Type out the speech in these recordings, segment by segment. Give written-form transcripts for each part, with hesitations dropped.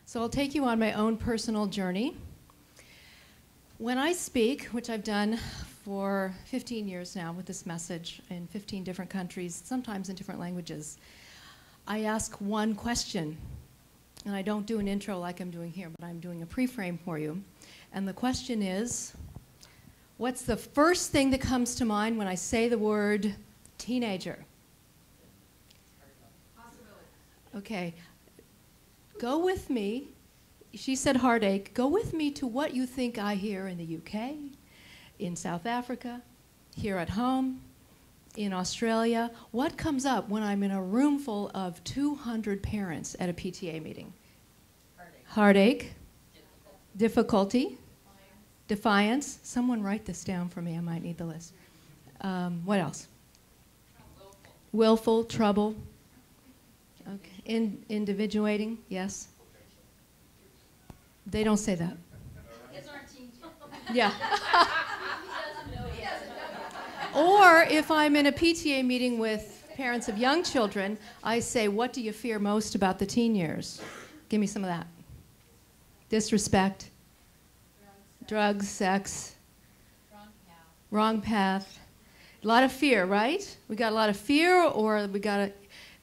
So I'll take you on my own personal journey. When I speak, which I've done for 15 years now with this message in 15 different countries, sometimes in different languages, I ask one question. And I don't do an intro like I'm doing here, but I'm doing a pre-frame for you. And the question is, what's the first thing that comes to mind when I say the word teenager? Okay, go with me. She said heartache. Go with me to what you think I hear in the UK, in South Africa, here at home, in Australia. What comes up when I'm in a room full of 200 parents at a PTA meeting? Heartache. Difficulty. Defiance. Someone write this down for me. I might need the list. What else? Willful. Trouble. Okay. Individuating. Yes. They don't say that. Yeah. Or if I'm in a PTA meeting with parents of young children, I say, what do you fear most about the teen years? Give me some of that. Disrespect. Drugs, sex. Wrong path. A lot of fear, right? We got a lot of fear, or we got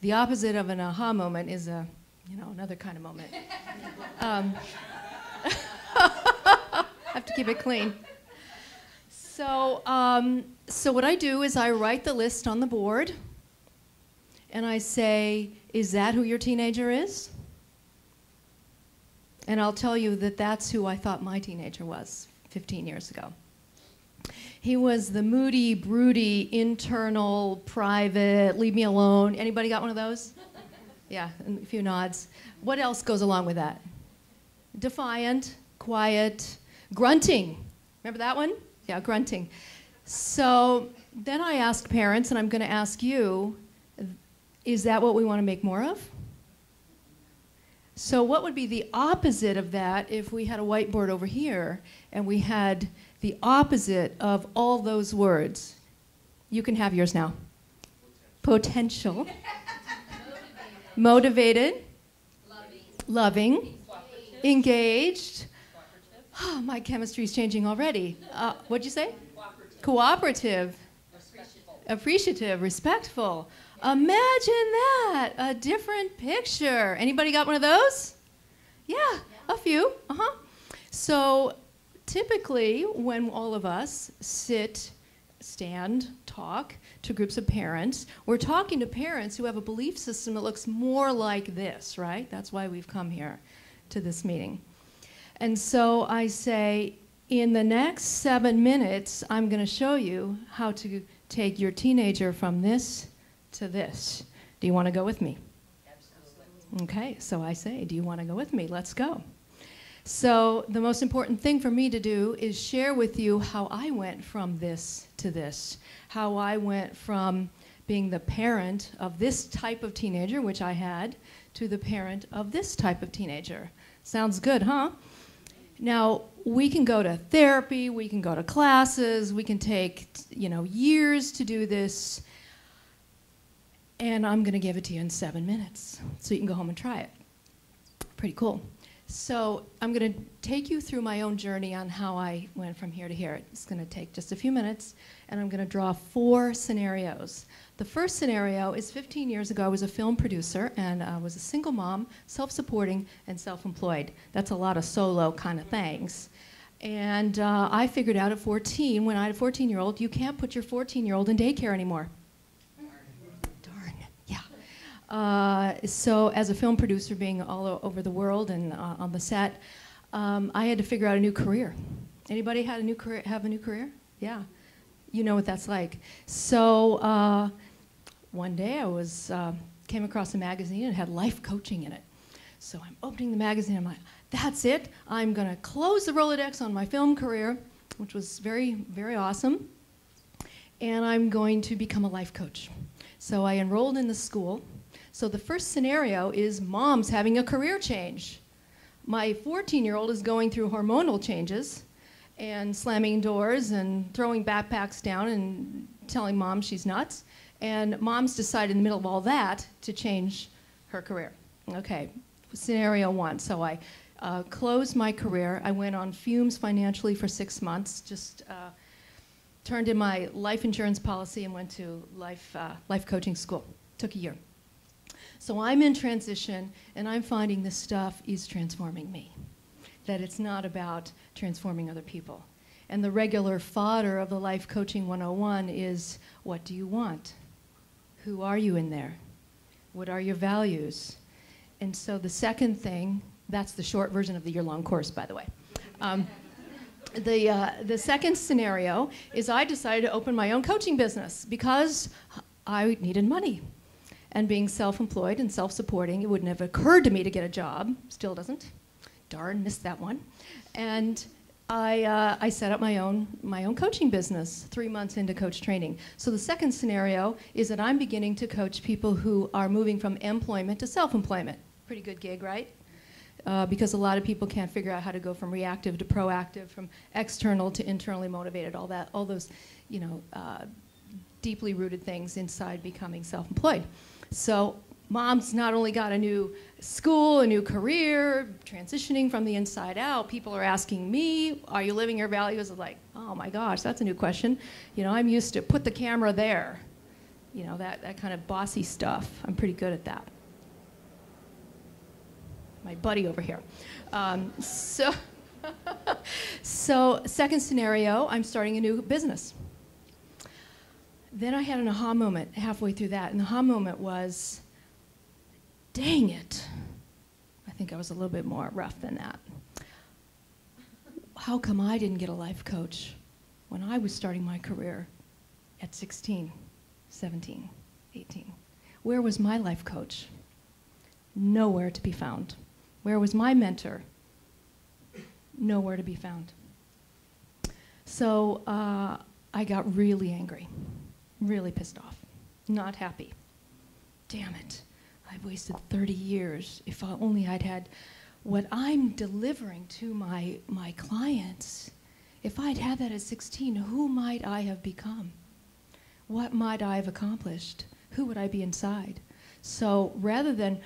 the opposite of an aha moment is another kind of moment. Have to keep it clean. So what I do is I write the list on the board, and I say, is that who your teenager is? And I'll tell you that that's who I thought my teenager was 15 years ago. He was the moody, broody, internal, private, leave me alone. Anybody got one of those? Yeah, a few nods. What else goes along with that? Defiant, quiet, grunting. Remember that one? Yeah, grunting. So then I ask parents, and I'm going to ask you, is that what we want to make more of? So what would be the opposite of that if we had a whiteboard over here and we had the opposite of all those words? You can have yours now. Potential. Motivated. Loving. Engaged. Oh, my chemistry is changing already. What'd you say? Cooperative. Appreciative. Respectful. Imagine that. A different picture. Anybody got one of those? Yeah, a few. So typically when all of us sit, stand, talk to groups of parents, we're talking to parents who have a belief system that looks more like this, right? That's why we've come here to this meeting. And so I say, in the next 7 minutes, I'm going to show you how to take your teenager from this to this. Do you want to go with me? Absolutely. Okay, so I say, do you want to go with me? Let's go. So the most important thing for me to do is share with you how I went from this to this, how I went from being the parent of this type of teenager, which I had, to the parent of this type of teenager. Sounds good, huh? Now, we can go to therapy, we can go to classes, we can take, years to do this, and I'm going to give it to you in 7 minutes, so you can go home and try it. Pretty cool. So I'm going to take you through my own journey on how I went from here to here. It's going to take just a few minutes, and I'm going to draw 4 scenarios. The first scenario is 15 years ago. I was a film producer, and I was a single mom, self-supporting, and self-employed. That's a lot of solo kind of things. And I figured out at 14, when I had a 14-year-old, you can't put your 14-year-old in daycare anymore. Darn, yeah. So as a film producer, being all over the world and on the set, I had to figure out a new career. Anybody have a new career? Yeah. You know what that's like. So one day I came across a magazine and it had life coaching in it. So I'm opening the magazine and I'm like, that's it. I'm going to close the Rolodex on my film career, which was very, very awesome. And I'm going to become a life coach. So I enrolled in the school. So the first scenario is mom's having a career change. My 14-year-old is going through hormonal changes and slamming doors and throwing backpacks down and telling mom she's nuts. And mom's decided in the middle of all that to change her career. Okay, scenario one. So I closed my career. I went on fumes financially for 6 months, just turned in my life insurance policy and went to life coaching school. Took a year. So I'm in transition, and I'm finding this stuff is transforming me, that it's not about transforming other people. And the regular fodder of the Life Coaching 101 is, what do you want? Who are you in there? What are your values? And so the second thing, that's the short version of the year-long course, by the way. The second scenario is I decided to open my own coaching business because I needed money. And being self-employed and self-supporting, it wouldn't have occurred to me to get a job. Still doesn't. Darn, missed that one. And I set up my own coaching business 3 months into coach training. So the second scenario is that I'm beginning to coach people who are moving from employment to self-employment. Pretty good gig, right? Because a lot of people can't figure out how to go from reactive to proactive, from external to internally motivated, all those, deeply rooted things inside becoming self-employed. So mom's not only got a new school, a new career, transitioning from the inside out. People are asking me, are you living your values? I'm like, oh my gosh, that's a new question. I'm used to put the camera there. That kind of bossy stuff. I'm pretty good at that. My buddy over here. So second scenario, I'm starting a new business. Then I had an aha moment halfway through that, and the aha moment was, dang it. I think I was a little bit more rough than that. How come I didn't get a life coach when I was starting my career at 16, 17, 18? Where was my life coach? Nowhere to be found. Where was my mentor? Nowhere to be found. So I got really angry. Really pissed off, not happy. Damn it, I've wasted 30 years. If only I'd had what I'm delivering to my clients. If I'd had that at 16, who might I have become? What might I have accomplished? Who would I be inside? So rather than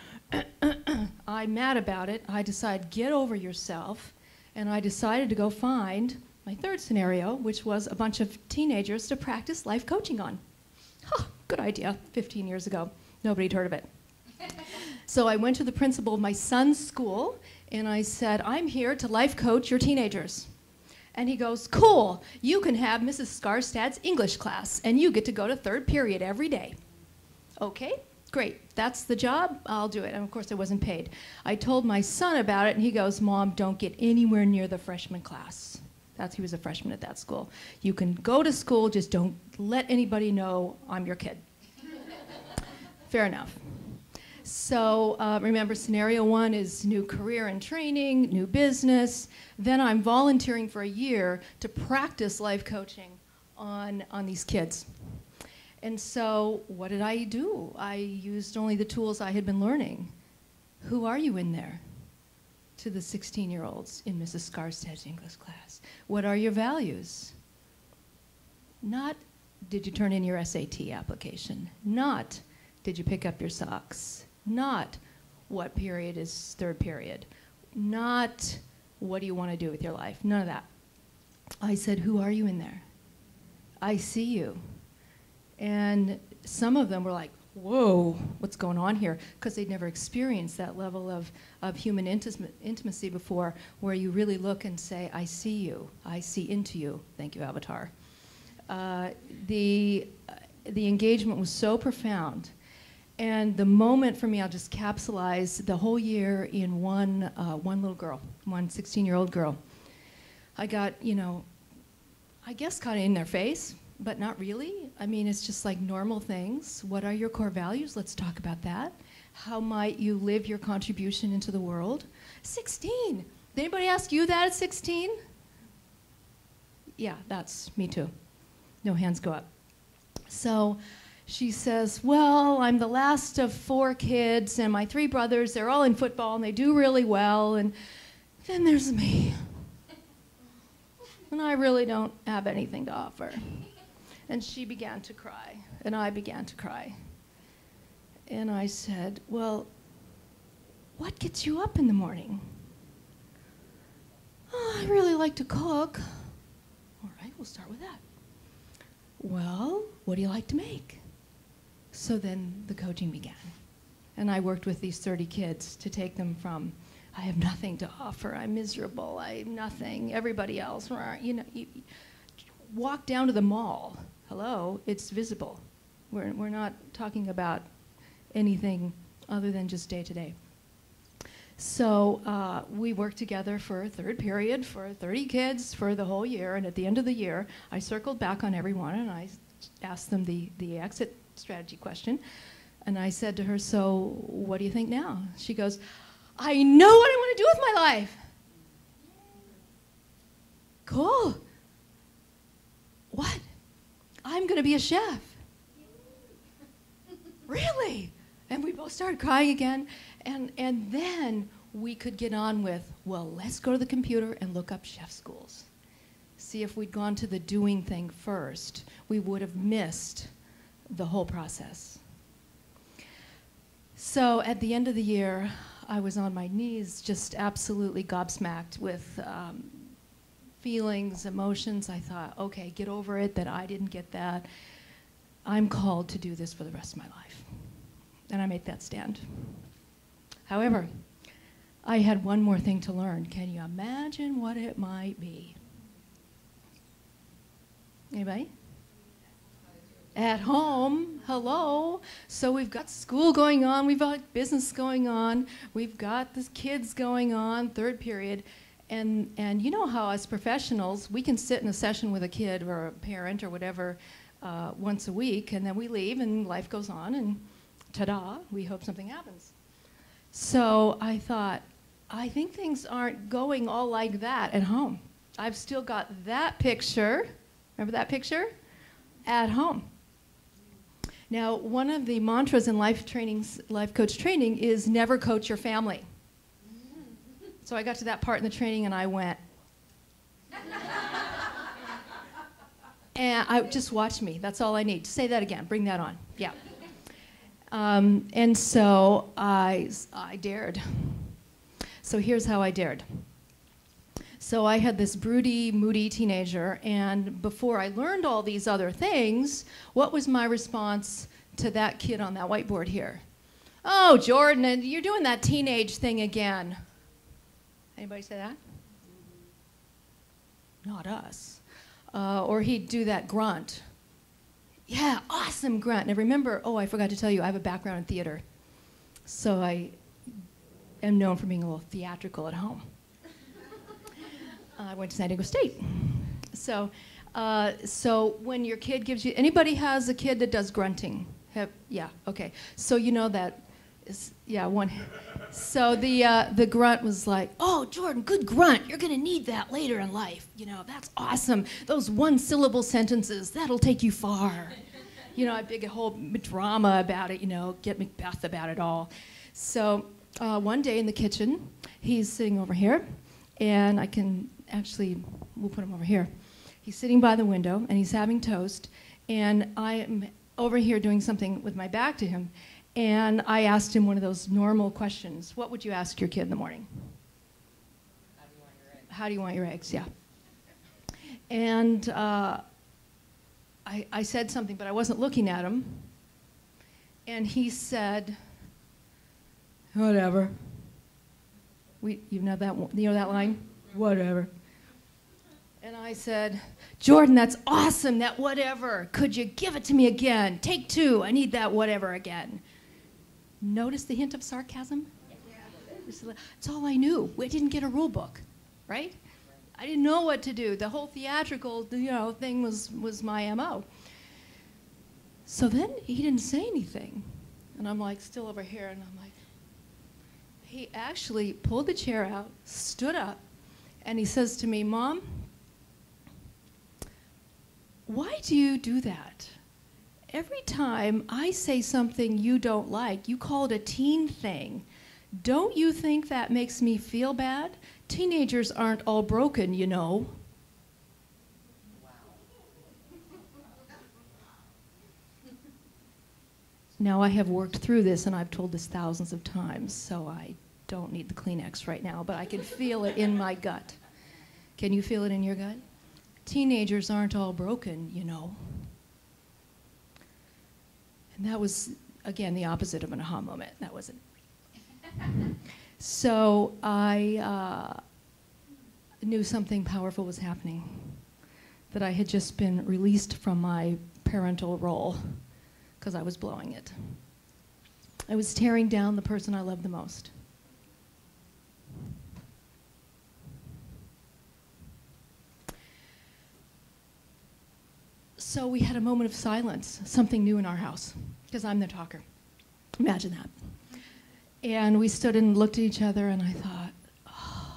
I'm mad about it, I decided, get over yourself, and I decided to go find my third scenario, which was a bunch of teenagers to practice life coaching on. Huh, good idea, 15 years ago. Nobody'd heard of it. So I went to the principal of my son's school, and I said, I'm here to life coach your teenagers. And he goes, cool, you can have Mrs. Skarstad's English class, and you get to go to third period every day. Okay, great, that's the job, I'll do it. And of course I wasn't paid. I told my son about it, and he goes, Mom, don't get anywhere near the freshman class. He was a freshman at that school. You can go to school, just don't let anybody know I'm your kid. Fair enough. So remember, scenario one is new career and training, new business. Then I'm volunteering for a year to practice life coaching on these kids. And so what did I do? I used only the tools I had been learning. Who are you in there? To the 16-year-olds in Mrs. Skarstad's English class. What are your values? Not, did you turn in your SAT application? Not, did you pick up your socks? Not, what period is third period? Not, what do you want to do with your life? None of that. I said, who are you in there? I see you. And some of them were like, whoa, what's going on here? Because they'd never experienced that level of human intimacy before, where you really look and say, I see you, I see into you. Thank you, Avatar. The engagement was so profound. And the moment for me, I'll just capsulize the whole year in one little girl, one 16-year-old girl. I got, I guess kind of in their face, but not really. I mean, it's just like normal things. What are your core values? Let's talk about that. How might you live your contribution into the world? 16. Did anybody ask you that at 16? Yeah, that's me too. No hands go up. So she says, well, I'm the last of 4 kids, and my 3 brothers, they're all in football, and they do really well, and then there's me. And I really don't have anything to offer. And she began to cry, and I began to cry. And I said, well, what gets you up in the morning? Oh, I really like to cook. All right, we'll start with that. Well, what do you like to make? So then the coaching began. And I worked with these 30 kids to take them from, I have nothing to offer, I'm miserable, I'm nothing, everybody else, you walk down to the mall. Hello, it's visible. We're not talking about anything other than just day to day. So we worked together for a third period for 30 kids for the whole year, and at the end of the year, I circled back on everyone and I asked them the exit strategy question. And I said to her, so what do you think now? She goes, I know what I want to do with my life. Cool. What? I'm going to be a chef. Really? And we both started crying again. And then we could get on with, well, let's go to the computer and look up chef schools. See, if we'd gone to the doing thing first, we would have missed the whole process. So at the end of the year, I was on my knees, just absolutely gobsmacked with feelings, emotions. I thought, okay, get over it, that I didn't get that. I'm called to do this for the rest of my life. And I made that stand. However, I had one more thing to learn. Can you imagine what it might be? Anybody? At home, hello. So we've got school going on, we've got business going on, we've got the kids going on, third period. And you know how as professionals, we can sit in a session with a kid or a parent or whatever once a week, and then we leave and life goes on, and ta-da, we hope something happens. So I thought, I think things aren't going all like that at home. I've still got that picture, remember that picture? At home. Now, one of the mantras in life coach training is never coach your family. So I got to that part in the training and I went, and I just watch me. That's all I need. Say that again. Bring that on. Yeah. And so I dared. So here's how I dared. So I had this broody, moody teenager, and before I learned all these other things, what was my response to that kid on that whiteboard here? Oh, Jordan, you're doing that teenage thing again. Anybody say that? Not us. Or he'd do that grunt. Yeah, awesome grunt. And remember, oh, I forgot to tell you, I have a background in theater. So I am known for being a little theatrical at home. I went to San Diego State. So when your kid gives you, anybody has a kid that does grunting? Yeah, okay. So you know that, one. So the grunt was like, oh, Jordan, good grunt. You're gonna need that later in life. You know, that's awesome. Those one-syllable sentences, that'll take you far. You know, I big a whole drama about it, you know, get Macbeth about it all. So one day in the kitchen, he's sitting over here, and we'll put him over here. He's sitting by the window, and he's having toast, and I am over here doing something with my back to him, and I asked him one of those normal questions. What would you ask your kid in the morning? How do you want your eggs? Yeah. And I said something, but I wasn't looking at him, and he said, whatever. You know that line? Whatever. And I said, Jordan, that's awesome, that whatever. Could you give it to me again? Take two, I need that whatever again. Notice the hint of sarcasm? Yeah. It's all I knew. We didn't get a rule book, right? I didn't know what to do. The whole theatrical, thing was my MO. So then he didn't say anything. And I'm like still over here, and I'm like, he actually pulled the chair out, stood up, and he says to me, Mom, why do you do that? Every time I say something you don't like, you call it a teen thing. Don't you think that makes me feel bad? Teenagers aren't all broken, you know. Wow. Now I have worked through this, and I've told this thousands of times, so I don't need the Kleenex right now, but I can feel it in my gut. Can you feel it in your gut? Teenagers aren't all broken, you know. And that was, again, the opposite of an aha moment. That wasn't. So I knew something powerful was happening, that I had just been released from my parental role because I was blowing it. I was tearing down the person I loved the most. So we had a moment of silence, something new in our house, because I'm the talker. Imagine that. And we stood and looked at each other, and I thought, oh,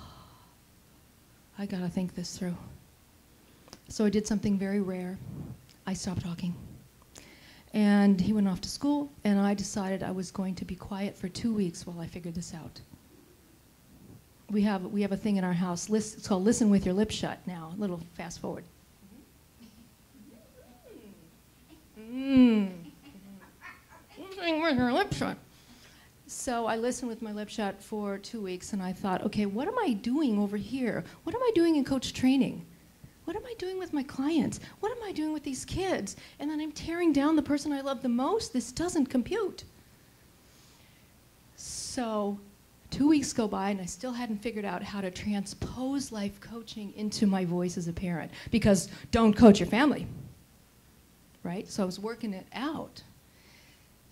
I gotta think this through. So I did something very rare. I stopped talking. And he went off to school, and I decided I was going to be quiet for 2 weeks while I figured this out. We have a thing in our house, it's called Listen with Your Lips Shut now, a little fast forward. Listen with your lips shut. So I listened with my lips shut for 2 weeks, and I thought, okay, what am I doing over here? What am I doing in coach training? What am I doing with my clients? What am I doing with these kids? And then I'm tearing down the person I love the most. This doesn't compute. So 2 weeks go by, and I still hadn't figured out how to transpose life coaching into my voice as a parent, because don't coach your family, right? So I was working it out.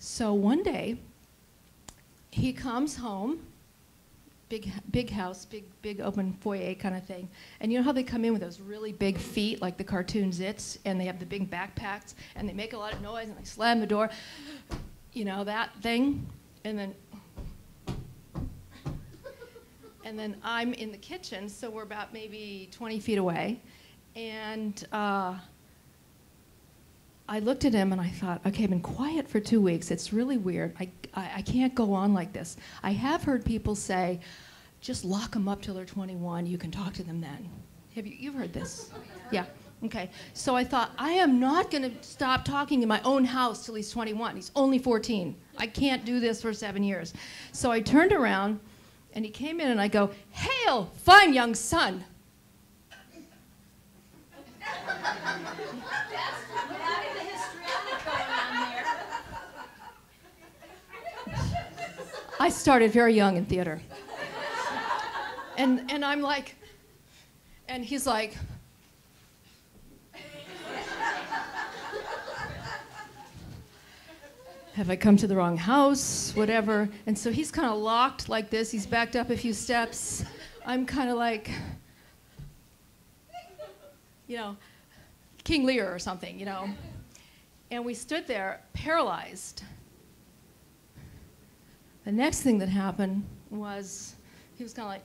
So one day, he comes home, big house, big open foyer kind of thing. And you know how they come in with those really big feet, like the cartoon Zits, and they have the big backpacks, and they make a lot of noise, and they slam the door, you know, that thing. And then I'm in the kitchen, so we're about maybe 20 feet away. And I looked at him and I thought, okay, I've been quiet for 2 weeks. It's really weird. I can't go on like this. I have heard people say, just lock them up till they're 21. You can talk to them then. You've heard this? Yeah. Okay. So I thought, I am not going to stop talking in my own house till he's 21. He's only 14. I can't do this for 7 years. So I turned around, and he came in, and I go, "Hail, fine young son." I started very young in theater. And I'm like, and he's like, have I come to the wrong house, whatever. And so he's kind of locked like this. He's backed up a few steps. I'm kind of like, you know, King Lear or something, you know. And we stood there paralyzed. The next thing that happened was he was kind of like,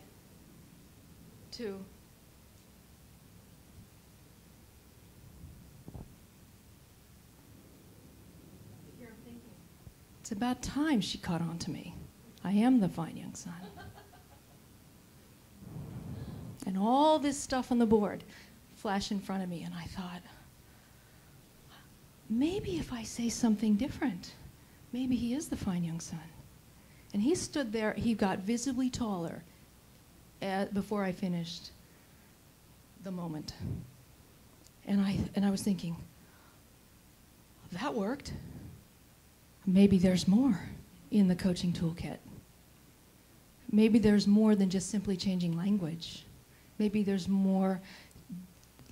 it's about time she caught on to me. I am the fine young son. And all this stuff on the board flashed in front of me, and I thought, maybe if I say something different, maybe he is the fine young son. And he stood there, he got visibly taller before I finished the moment. And I was thinking, that worked. Maybe there's more in the coaching toolkit. Maybe there's more than just simply changing language. Maybe there's more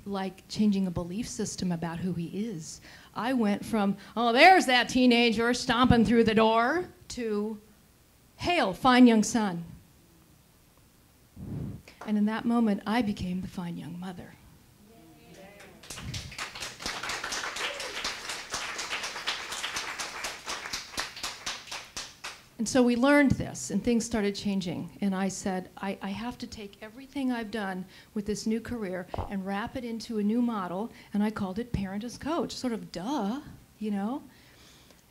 like changing a belief system about who he is. I went from, oh, there's that teenager stomping through the door, to, hail, fine young son. And in that moment, I became the fine young mother. And so we learned this, and things started changing. And I said, I have to take everything I've done with this new career and wrap it into a new model, and I called it Parent as Coach. Sort of duh, you know?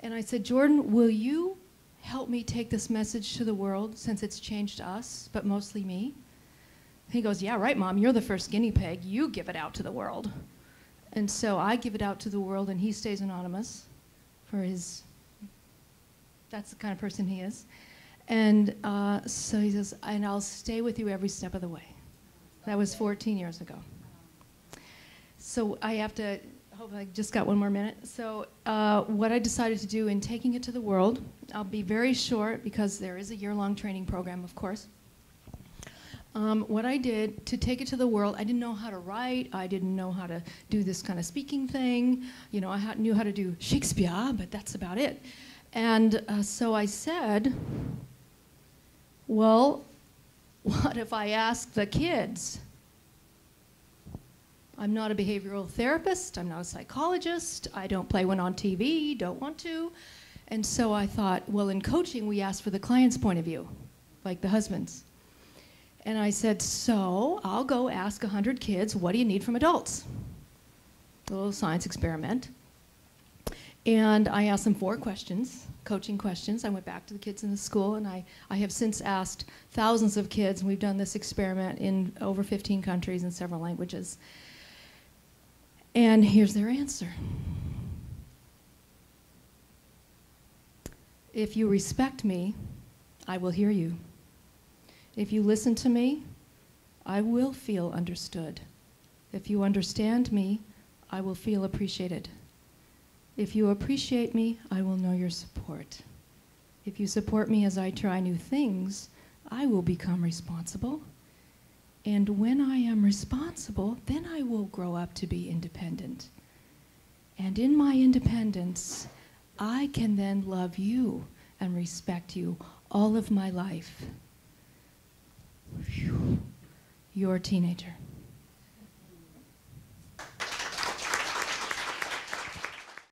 And I said, Jordan, will you help me take this message to the world, since it's changed us, but mostly me? He goes, yeah, right, Mom, you're the first guinea pig. You give it out to the world. And so I give it out to the world, and he stays anonymous for his... That's the kind of person he is. And so he says, and I'll stay with you every step of the way. That was 14 years ago. So I have to, hope I just got one more minute. So what I decided to do in taking it to the world, I'll be very short because there is a year-long training program, of course. What I did to take it to the world, I didn't know how to write, I didn't know how to do this kind of speaking thing. You know, I knew how to do Shakespeare, but that's about it. And so I said, well, what if I ask the kids? I'm not a behavioral therapist, I'm not a psychologist, I don't play one on TV, don't want to. And so I thought, well, in coaching, we ask for the client's point of view, like the husband's. And I said, so I'll go ask 100 kids, what do you need from adults? A little science experiment. And I asked them 4 questions, coaching questions. I went back to the kids in the school, and I have since asked thousands of kids, and we've done this experiment in over 15 countries in several languages. And here's their answer. If you respect me, I will hear you. If you listen to me, I will feel understood. If you understand me, I will feel appreciated. If you appreciate me, I will know your support. If you support me as I try new things, I will become responsible. And when I am responsible, then I will grow up to be independent. And in my independence, I can then love you and respect you all of my life. Whew. You're a teenager.